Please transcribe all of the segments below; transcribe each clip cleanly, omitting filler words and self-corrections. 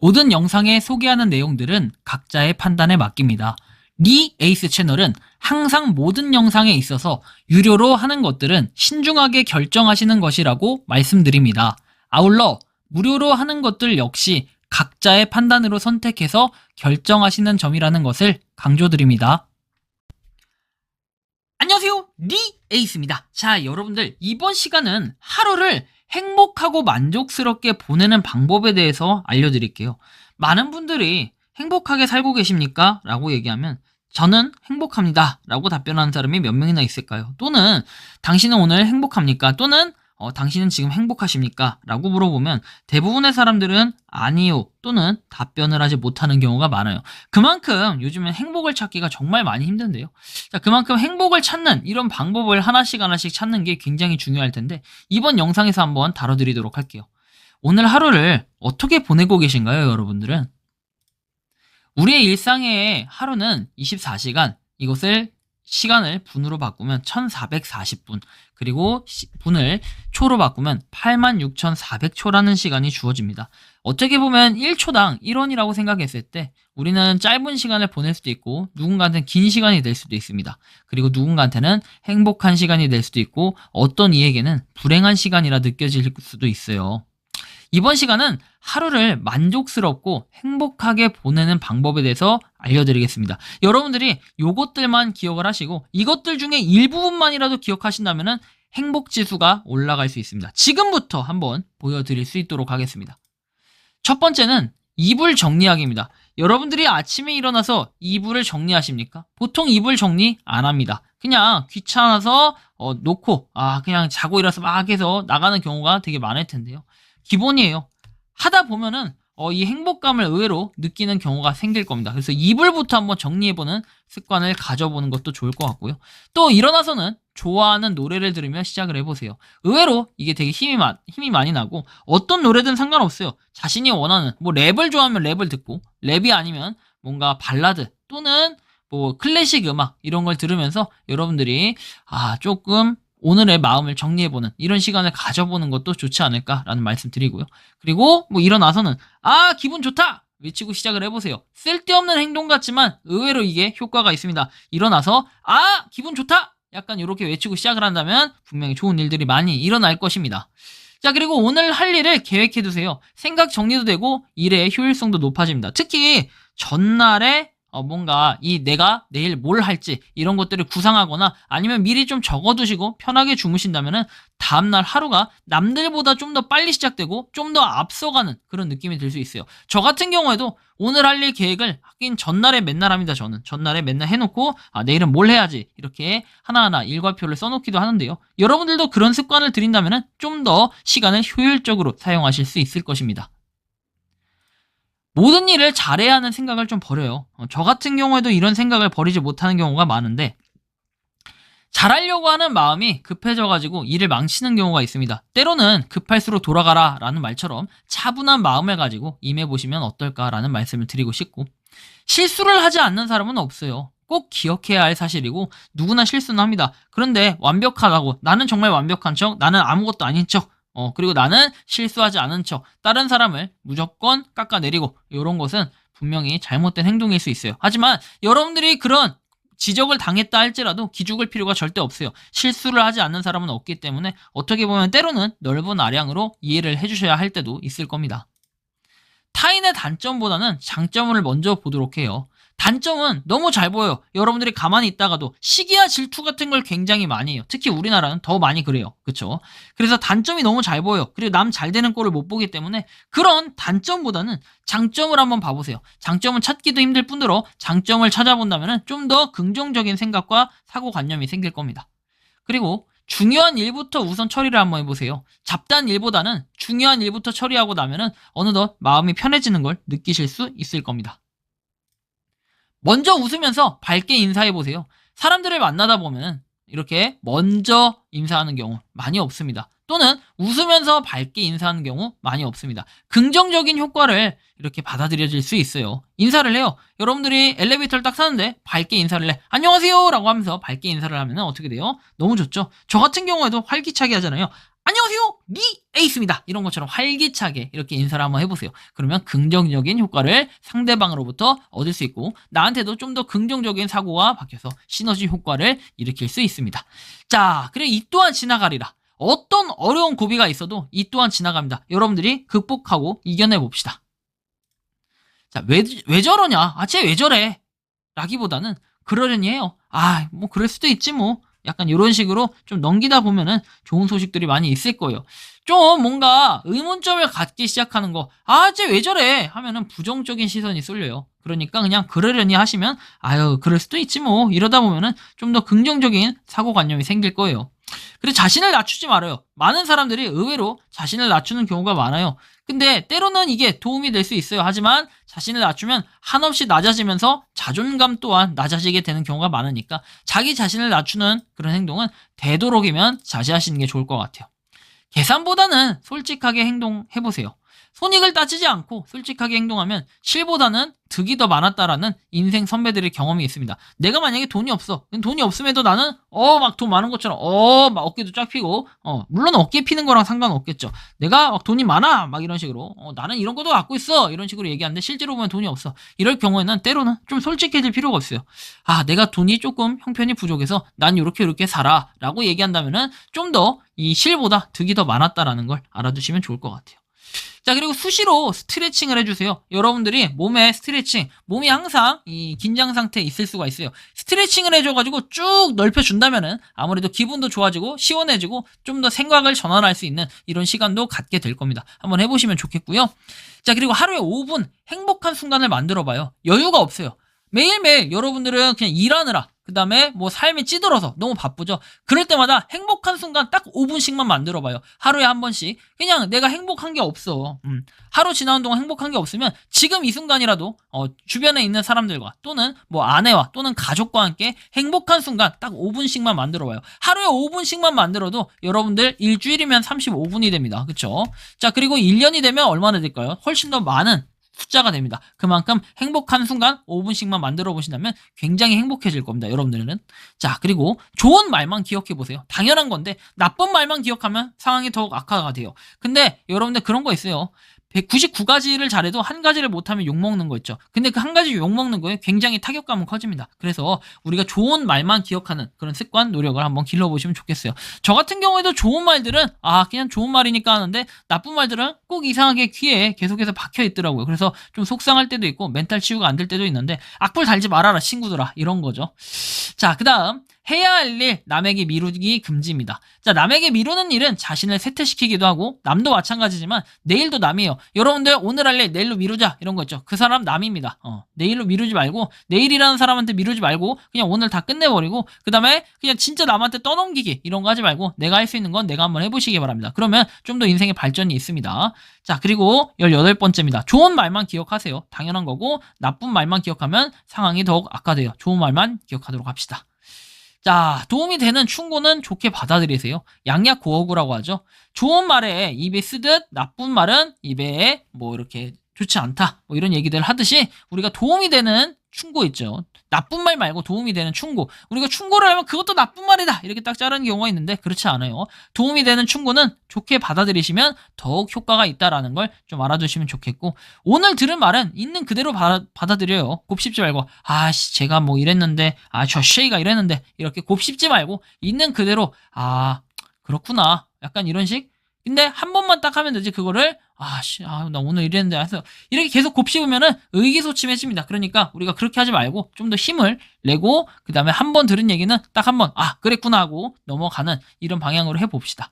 모든 영상에 소개하는 내용들은 각자의 판단에 맡깁니다. 리 에이스 채널은 항상 모든 영상에 있어서 유료로 하는 것들은 신중하게 결정하시는 것이라고 말씀드립니다. 아울러 무료로 하는 것들 역시 각자의 판단으로 선택해서 결정하시는 점이라는 것을 강조드립니다. 안녕하세요, 리 에이스입니다. 자, 여러분들, 이번 시간은 하루를 행복하고 만족스럽게 보내는 방법에 대해서 알려드릴게요. 많은 분들이 행복하게 살고 계십니까? 라고 얘기하면 저는 행복합니다 라고 답변하는 사람이 몇 명이나 있을까요? 또는 당신은 오늘 행복합니까? 또는 당신은 지금 행복하십니까? 라고 물어보면 대부분의 사람들은 아니요 또는 답변을 하지 못하는 경우가 많아요. 그만큼 요즘엔 행복을 찾기가 정말 많이 힘든데요. 자, 그만큼 행복을 찾는 이런 방법을 하나씩 찾는 게 굉장히 중요할 텐데 이번 영상에서 한번 다뤄드리도록 할게요. 오늘 하루를 어떻게 보내고 계신가요, 여러분들은? 우리의 일상의 하루는 24시간, 이것을 시간을 분으로 바꾸면 1440분, 그리고 분을 초로 바꾸면 86,400초라는 시간이 주어집니다. 어떻게 보면 1초당 1원이라고 생각했을 때 우리는 짧은 시간을 보낼 수도 있고 누군가한테는 긴 시간이 될 수도 있습니다. 그리고 누군가한테는 행복한 시간이 될 수도 있고 어떤 이에게는 불행한 시간이라 느껴질 수도 있어요. 이번 시간은 하루를 만족스럽고 행복하게 보내는 방법에 대해서 알려드리겠습니다. 여러분들이 요것들만 기억을 하시고 이것들 중에 일부분만이라도 기억하신다면 행복지수가 올라갈 수 있습니다. 지금부터 한번 보여드릴 수 있도록 하겠습니다. 첫 번째는 이불 정리하기입니다. 여러분들이 아침에 일어나서 이불을 정리하십니까? 보통 이불 정리 안 합니다. 그냥 귀찮아서 놓고 그냥 자고 일어나서 막 해서 나가는 경우가 되게 많을 텐데요. 기본이에요. 하다 보면은 이 행복감을 의외로 느끼는 경우가 생길 겁니다. 그래서 이불부터 한번 정리해보는 습관을 가져보는 것도 좋을 것 같고요. 또 일어나서는 좋아하는 노래를 들으며 시작을 해보세요. 의외로 이게 되게 힘이 많이 나고 어떤 노래든 상관없어요. 자신이 원하는 뭐 랩을 좋아하면 랩을 듣고 랩이 아니면 뭔가 발라드 또는 뭐 클래식 음악 이런 걸 들으면서 여러분들이 조금 오늘의 마음을 정리해보는 이런 시간을 가져보는 것도 좋지 않을까라는 말씀 드리고요. 그리고 뭐 일어나서는 기분 좋다! 외치고 시작을 해보세요. 쓸데없는 행동 같지만 의외로 이게 효과가 있습니다. 일어나서 기분 좋다! 약간 이렇게 외치고 시작을 한다면 분명히 좋은 일들이 많이 일어날 것입니다. 자, 그리고 오늘 할 일을 계획해두세요. 생각 정리도 되고 일의 효율성도 높아집니다. 특히 전날에 뭔가 내가 내일 뭘 할지 이런 것들을 구상하거나 아니면 미리 좀 적어두시고 편하게 주무신다면은 다음날 하루가 남들보다 좀 더 빨리 시작되고 좀 더 앞서가는 그런 느낌이 들 수 있어요. 저 같은 경우에도 오늘 할 일 계획을 하긴 전날에 맨날 합니다. 저는 전날에 맨날 해놓고 내일은 뭘 해야지 이렇게 하나하나 일과표를 써놓기도 하는데요. 여러분들도 그런 습관을 들인다면은 좀 더 시간을 효율적으로 사용하실 수 있을 것입니다. 모든 일을 잘해야 하는 생각을 좀 버려요. 저 같은 경우에도 이런 생각을 버리지 못하는 경우가 많은데 잘하려고 하는 마음이 급해져가지고 일을 망치는 경우가 있습니다. 때로는 급할수록 돌아가라 라는 말처럼 차분한 마음을 가지고 임해보시면 어떨까라는 말씀을 드리고 싶고 실수를 하지 않는 사람은 없어요. 꼭 기억해야 할 사실이고 누구나 실수는 합니다. 그런데 완벽하다고 나는 정말 완벽한 척, 나는 아무것도 아닌 척 그리고 나는 실수하지 않은 척 다른 사람을 무조건 깎아내리고 이런 것은 분명히 잘못된 행동일 수 있어요. 하지만 여러분들이 그런 지적을 당했다 할지라도 기죽을 필요가 절대 없어요. 실수를 하지 않는 사람은 없기 때문에 어떻게 보면 때로는 넓은 아량으로 이해를 해주셔야 할 때도 있을 겁니다. 타인의 단점보다는 장점을 먼저 보도록 해요. 단점은 너무 잘 보여요. 여러분들이 가만히 있다가도 시기와 질투 같은 걸 굉장히 많이 해요. 특히 우리나라는 더 많이 그래요. 그쵸? 그래서 단점이 너무 잘 보여요. 그리고 남 잘 되는 꼴을 못 보기 때문에 그런 단점보다는 장점을 한번 봐보세요. 장점은 찾기도 힘들 뿐더러 장점을 찾아본다면 좀 더 긍정적인 생각과 사고관념이 생길 겁니다. 그리고 중요한 일부터 우선 처리를 한번 해보세요. 잡다한 일보다는 중요한 일부터 처리하고 나면은 어느덧 마음이 편해지는 걸 느끼실 수 있을 겁니다. 먼저 웃으면서 밝게 인사해보세요. 사람들을 만나다 보면 이렇게 먼저 인사하는 경우 많이 없습니다. 또는 웃으면서 밝게 인사하는 경우 많이 없습니다. 긍정적인 효과를 이렇게 받아들여질 수 있어요. 인사를 해요. 여러분들이 엘리베이터를 딱 타는데 밝게 인사를 해. 안녕하세요 라고 하면서 밝게 인사를 하면 어떻게 돼요? 너무 좋죠. 저 같은 경우에도 활기차게 하잖아요. 안녕하세요, 니 에이스입니다. 이런 것처럼 활기차게 이렇게 인사를 한번 해보세요. 그러면 긍정적인 효과를 상대방으로부터 얻을 수 있고 나한테도 좀 더 긍정적인 사고가 바뀌어서 시너지 효과를 일으킬 수 있습니다. 자, 그래 이 또한 지나가리라. 어떤 어려운 고비가 있어도 이 또한 지나갑니다. 여러분들이 극복하고 이겨내 봅시다. 자, 왜 저러냐? 아, 쟤 왜 저래? 라기보다는 그러려니 해요. 아, 뭐 그럴 수도 있지 뭐. 약간 이런 식으로 좀 넘기다 보면은 좋은 소식들이 많이 있을 거예요. 좀 뭔가 의문점을 갖기 시작하는 거, 아, 쟤 왜 저래? 하면은 부정적인 시선이 쏠려요. 그러니까 그냥 그러려니 하시면, 아유, 그럴 수도 있지 뭐. 이러다 보면은 좀 더 긍정적인 사고관념이 생길 거예요. 그리고 자신을 낮추지 말아요. 많은 사람들이 의외로 자신을 낮추는 경우가 많아요. 근데 때로는 이게 도움이 될 수 있어요. 하지만 자신을 낮추면 한없이 낮아지면서 자존감 또한 낮아지게 되는 경우가 많으니까 자기 자신을 낮추는 그런 행동은 되도록이면 자제하시는 게 좋을 것 같아요. 계산보다는 솔직하게 행동해보세요. 손익을 따지지 않고 솔직하게 행동하면 실보다는 득이 더 많았다라는 인생 선배들의 경험이 있습니다. 내가 만약에 돈이 없어. 돈이 없음에도 나는 막 돈 많은 것처럼 막 어깨도 쫙 피고 물론 어깨 피는 거랑 상관없겠죠. 내가 막 돈이 많아 막 이런 식으로 나는 이런 것도 갖고 있어 이런 식으로 얘기하는데 실제로 보면 돈이 없어. 이럴 경우에는 때로는 좀 솔직해질 필요가 없어요. 아, 내가 돈이 조금 형편이 부족해서 난 이렇게 살아 라고 얘기한다면은 좀 더 이 실보다 득이 더 많았다라는 걸 알아두시면 좋을 것 같아요. 자, 그리고 수시로 스트레칭을 해주세요. 여러분들이 몸에 스트레칭, 몸이 항상 이 긴장 상태에 있을 수가 있어요. 스트레칭을 해줘가지고 쭉 넓혀준다면은 아무래도 기분도 좋아지고 시원해지고 좀 더 생각을 전환할 수 있는 이런 시간도 갖게 될 겁니다. 한번 해보시면 좋겠고요. 자, 그리고 하루에 5분 행복한 순간을 만들어봐요. 여유가 없어요. 매일매일 여러분들은 그냥 일하느라 그 다음에 뭐 삶이 찌들어서 너무 바쁘죠. 그럴 때마다 행복한 순간 딱 5분씩만 만들어봐요. 하루에 한 번씩. 그냥 내가 행복한 게 없어. 하루 지나는 동안 행복한 게 없으면 지금 이 순간이라도 주변에 있는 사람들과 또는 뭐 아내와 또는 가족과 함께 행복한 순간 딱 5분씩만 만들어봐요. 하루에 5분씩만 만들어도 여러분들 일주일이면 35분이 됩니다. 그쵸? 자, 그리고 1년이 되면 얼마나 될까요? 훨씬 더 많은 숫자가 됩니다. 그만큼 행복한 순간 5분씩만 만들어 보신다면 굉장히 행복해질 겁니다. 여러분들은. 자, 그리고 좋은 말만 기억해 보세요. 당연한 건데 나쁜 말만 기억하면 상황이 더욱 악화가 돼요. 근데 여러분들 그런 거 있어요. 199가지를 잘해도 한 가지를 못하면 욕먹는 거 있죠. 근데 그 한 가지 욕먹는 거에 굉장히 타격감은 커집니다. 그래서 우리가 좋은 말만 기억하는 그런 습관, 노력을 한번 길러보시면 좋겠어요. 저 같은 경우에도 좋은 말들은 그냥 좋은 말이니까 하는데 나쁜 말들은 꼭 이상하게 귀에 계속해서 박혀 있더라고요. 그래서 좀 속상할 때도 있고 멘탈 치유가 안 될 때도 있는데 악플 달지 말아라 친구들아 이런 거죠. 자, 그 다음 해야 할 일 남에게 미루기 금지입니다. 자, 남에게 미루는 일은 자신을 쇠퇴시키기도 하고 남도 마찬가지지만 내일도 남이에요. 여러분들 오늘 할 일 내일로 미루자 이런 거 있죠. 그 사람 남입니다. 내일로 미루지 말고 내일이라는 사람한테 미루지 말고 그냥 오늘 다 끝내버리고 그 다음에 그냥 진짜 남한테 떠넘기기 이런 거 하지 말고 내가 할 수 있는 건 내가 한번 해보시기 바랍니다. 그러면 좀 더 인생의 발전이 있습니다. 자, 그리고 18번째입니다. 좋은 말만 기억하세요. 당연한 거고 나쁜 말만 기억하면 상황이 더욱 악화돼요. 좋은 말만 기억하도록 합시다. 자, 도움이 되는 충고는 좋게 받아들이세요. 양약고어구라고 하죠. 좋은 말에 입에 쓰듯 나쁜 말은 입에 뭐 이렇게 좋지 않다. 뭐 이런 얘기들 하듯이 우리가 도움이 되는 충고 있죠. 나쁜 말 말고 도움이 되는 충고. 우리가 충고를 하면 그것도 나쁜 말이다. 이렇게 딱 자르는 경우가 있는데 그렇지 않아요. 도움이 되는 충고는 좋게 받아들이시면 더욱 효과가 있다라는 걸 좀 알아두시면 좋겠고 오늘 들은 말은 있는 그대로 받아들여요. 곱씹지 말고 아씨 제가 뭐 이랬는데 저 쉐이가 이랬는데 이렇게 곱씹지 말고 있는 그대로 그렇구나. 약간 이런 식. 근데 한 번만 딱 하면 되지 그거를 나 오늘 이랬는데 해서 이렇게 계속 곱씹으면은 의기소침해집니다. 그러니까 우리가 그렇게 하지 말고 좀 더 힘을 내고 그 다음에 한 번 들은 얘기는 딱 한 번 그랬구나 하고 넘어가는 이런 방향으로 해봅시다.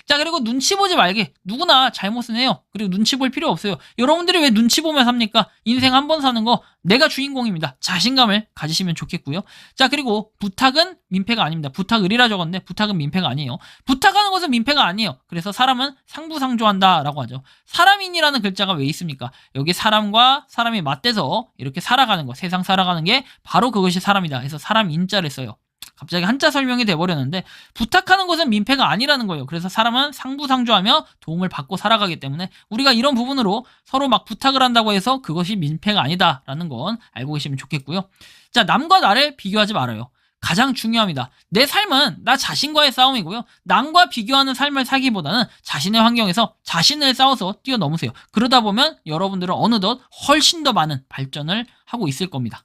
자, 그리고 눈치 보지 말게. 누구나 잘못은 해요. 그리고 눈치 볼 필요 없어요. 여러분들이 왜 눈치 보며 삽니까? 인생 한 번 사는 거 내가 주인공입니다. 자신감을 가지시면 좋겠고요. 자, 그리고 부탁은 민폐가 아닙니다. 부탁을이라 적었는데 부탁은 민폐가 아니에요. 부탁하는 것은 민폐가 아니에요. 그래서 사람은 상부상조한다라고 하죠. 사람인이라는 글자가 왜 있습니까? 여기 사람과 사람이 맞대서 이렇게 살아가는 거, 세상 살아가는 게 바로 그것이 사람이다. 해서 사람 인자를 써요. 갑자기 한자 설명이 돼버렸는데 부탁하는 것은 민폐가 아니라는 거예요. 그래서 사람은 상부상조하며 도움을 받고 살아가기 때문에 우리가 이런 부분으로 서로 막 부탁을 한다고 해서 그것이 민폐가 아니다라는 건 알고 계시면 좋겠고요. 자, 남과 나를 비교하지 말아요. 가장 중요합니다. 내 삶은 나 자신과의 싸움이고요. 남과 비교하는 삶을 살기보다는 자신의 환경에서 자신을 싸워서 뛰어넘으세요. 그러다 보면 여러분들은 어느덧 훨씬 더 많은 발전을 하고 있을 겁니다.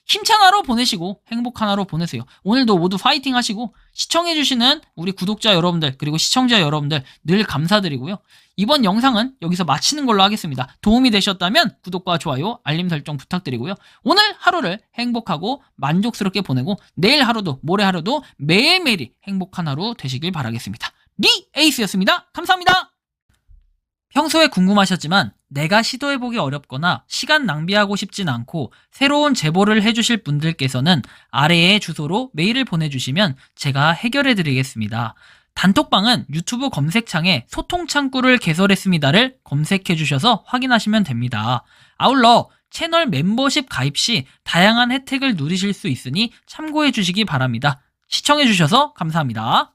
힘찬 하루 보내시고 행복한 하루 보내세요. 오늘도 모두 파이팅 하시고 시청해주시는 우리 구독자 여러분들 그리고 시청자 여러분들 늘 감사드리고요. 이번 영상은 여기서 마치는 걸로 하겠습니다. 도움이 되셨다면 구독과 좋아요, 알림 설정 부탁드리고요. 오늘 하루를 행복하고 만족스럽게 보내고 내일 하루도 모레 하루도 매일매일이 행복한 하루 되시길 바라겠습니다. 리 에이스였습니다. 감사합니다. 평소에 궁금하셨지만 내가 시도해보기 어렵거나 시간 낭비하고 싶진 않고 새로운 제보를 해주실 분들께서는 아래의 주소로 메일을 보내주시면 제가 해결해드리겠습니다. 단톡방은 유튜브 검색창에 소통창구를 개설했습니다를 검색해주셔서 확인하시면 됩니다. 아울러 채널 멤버십 가입 시 다양한 혜택을 누리실 수 있으니 참고해주시기 바랍니다. 시청해주셔서 감사합니다.